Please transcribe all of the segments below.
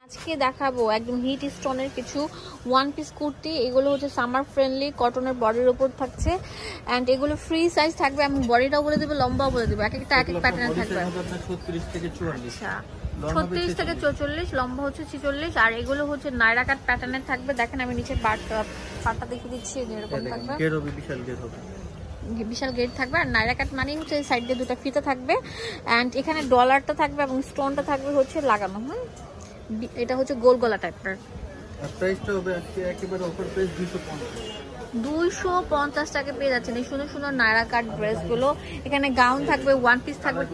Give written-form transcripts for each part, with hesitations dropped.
আজকে দেখাবো একদম হিট স্টোনের কিছু ওয়ান পিস কুর্তি। এগুলো হচ্ছে সামার ফ্রেন্ডলি, কটনের বডির উপর থাকছে এন্ড এগুলো ফ্রি সাইজ থাকবে। আমি বডিটাও বলে দেবো, লম্বাও বলে দেবো, এক একটা এক এক প্যাটার্নে থাকবে। আচ্ছা 36 থেকে 44, লম্বা হচ্ছে 46। আর এগুলো হচ্ছে নায়রা কাট প্যাটার্নে থাকবে। দেখেন আমি নিচে পাটটা দেখিয়ে দিচ্ছি, এরকম থাকবে, বিশাল গেট থাকবে। আর নায়রা কাট মানে হচ্ছে সাইড দিয়ে দুটো ফিতা থাকবে এন্ড এখানে ডলারটা থাকবে এবং স্টোনটা থাকবে হচ্ছে লাগানো। এটা হচ্ছে গোল গলা টাইপের। প্রাইসটা হবে আজকে একেবারে অফার প্রাইস 250 টাকা পেয়ে যাচ্ছেন এই সুন্দর সুন্দর নায়রা কাট ড্রেসগুলো। এখানে গাউন থাকবে, ওয়ান পিস থাকবে,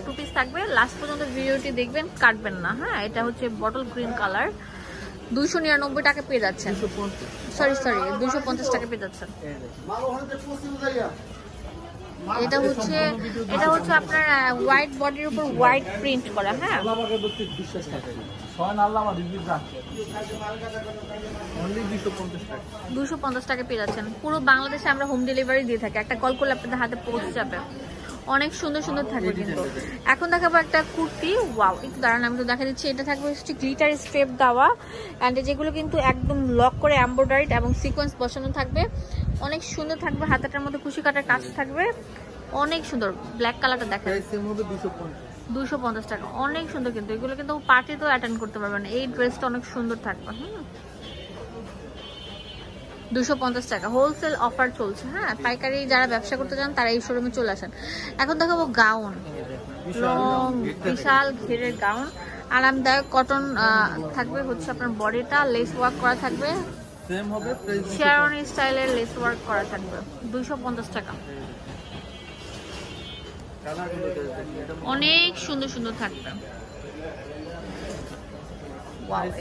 টু পিস থাকবে। লাস্ট পর্যন্ত ভিডিওটি দেখবেন, কাটবেন না। হ্যাঁ, এটা হচ্ছে বটল গ্রিন কালার। 299 টাকা পেয়ে যাচ্ছেন, সরি 250 টাকা পেয়ে যাচ্ছেন। এটা হচ্ছে আপনার হোয়াইট বডির উপর হোয়াইট প্রিন্ট করা। হ্যাঁ, 250 টাকা পেয়ে যাচ্ছেন। পুরো বাংলাদেশে আমরা হোম ডেলিভারি দিয়ে থাকি। একটা কল করলে আপনাদের হাতে পৌঁছে যাবে। অনেক সুন্দর সুন্দর থাকবে। কিন্তু এখন দেখাবো একটা কুর্তি। ওয়াও, একটু দাঁড়ান, আমি তো দেখা দিচ্ছি। এটা থাকবে হচ্ছে গ্লিটার স্ট্রেপ দেওয়া অ্যান্ড যেগুলো কিন্তু একদম লক করে এমব্রয়ডারিড এবং সিকোয়েন্স বসানো থাকবে। অনেক সুন্দর থাকবে, হাতাটার মধ্যে কুশি কাটার কাজ থাকবে, অনেক সুন্দর। ব্ল্যাক কালারটা দেখেন, 250 টাকা, অনেক সুন্দর। কিন্তু এগুলো কিন্তু পার্টিতেও অ্যাটেন্ড করতে পারবেন। এই ড্রেসটা অনেক সুন্দর থাকবে। 250 টাকা হোলসেল অফার চলছে। হ্যাঁ, পাইকারি যারা ব্যবসা করতে চান তারা এই শোরুমে চলে আসেন। এখন দেখাবো গাউন, লং বিশাল ঘেরের গাউন, আরামদায়ক কটন থাকবে। হচ্ছে আপনার বডিটা লেস ওয়ার্ক করা থাকবে, শেরওয়ানি স্টাইলের লেস ওয়ার্ক করা থাকবে। 250 টাকা, অনেক সুন্দর সুন্দর থাকবে।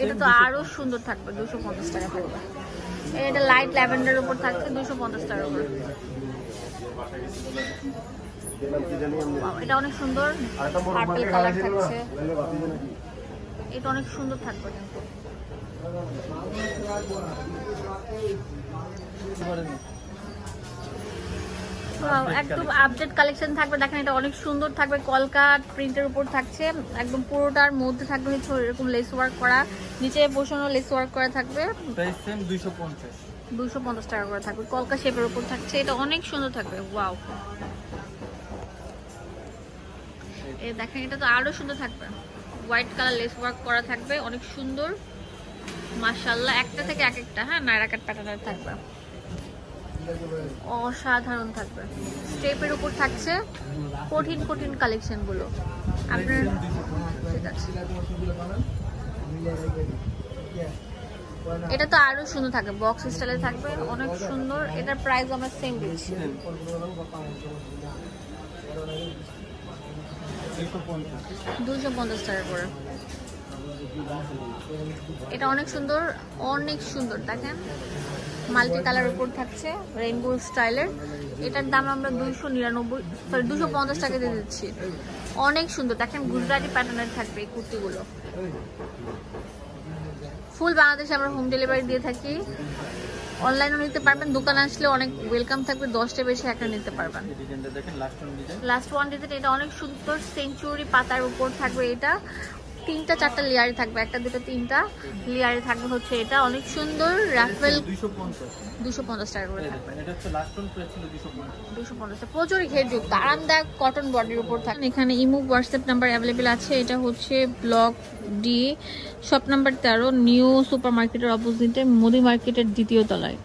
এটা তো আরো সুন্দর থাকবে, 250 টাকা থাকবে। এটা লাইট ল্যাভেন্ডার উপর থাকছে, 250 টাকার উপর। এটা অনেক সুন্দর, পার্পল কালার থাকছে। এটা অনেক সুন্দর থাকবে। কিন্তু একদম আপডেট কালেকশন থাকবে। দেখেন, এটা অনেক সুন্দর থাকবে, কলকাট প্রিন্টের উপর থাকছে। একদম পুরোটার মধ্যে থাকবে হচ্ছে এরকম লেস ওয়ার্ক করা, নিচে পোর্শনও লেস ওয়ার্ক করা থাকবে। 250 টাকা করে থাকবে, কলকা শেপের উপর থাকছে। এটা অনেক সুন্দর থাকবে। ওয়াও, এই দেখেন, এটা তো আরো সুন্দর থাকবে। হোয়াইট কালার লেস ওয়ার্ক করা থাকবে, অনেক সুন্দর মাশাআল্লাহ। একটা থেকে এক একটা। হ্যাঁ, নায়রা কাট প্যাটার্নের থাকবে, অসাধারণ থাকবে। স্টেপের উপর থাকছে, কঠিন কঠিন কালেকশন গুলো আপনার। ঠিক আছে, এটা তো আরো সুন্দর থাকবে, বক্স স্টাইলে থাকবে, অনেক সুন্দর। এটার প্রাইস আমরা সেম দিচ্ছি, 250 টাকা করে। এটা অনেক সুন্দর, অনেক সুন্দর। দেখেন, মাল্টি কালার উপর থাকছে, রেইনবো স্টাইলের। এটার দাম আমরা 250 টাকা দিয়ে দিচ্ছি। অনেক সুন্দর। দেখেন, গুজরাটি প্যাটার্নের থাকবে এই কুর্তিগুলো। ফুল বাংলাদেশে আমরা হোম ডেলিভারি দিয়ে থাকি। অনলাইনেও নিতে পারবেন, দোকানে আসলে অনেক ওয়েলকাম থাকবে। 10টা বেশি একটা নিতে পারবেন। লাস্ট ওয়ান ডিজাইন, এটা অনেক সুন্দর, সেঞ্চুরি পাতার উপর থাকবে। এটা 3টা 4টা লেয়ারে থাকবে, 1টা 2টা 3টা লেয়ারে থাকবে হচ্ছে। এটা অনেক সুন্দর, রাফেল 250 টাকা করে থাকবে। 250 প্রচুর ঘেরযুক্ত আরামদায়ক কটন বডির উপর থাকবে। এখানে ইমো হোয়াটসঅ্যাপ নাম্বার অ্যাভেলেবেল আছে। এটা হচ্ছে block D, shop number 13, new super মার্কেটের অপোজিটে, মোদি মার্কেটের 2য় তলায়।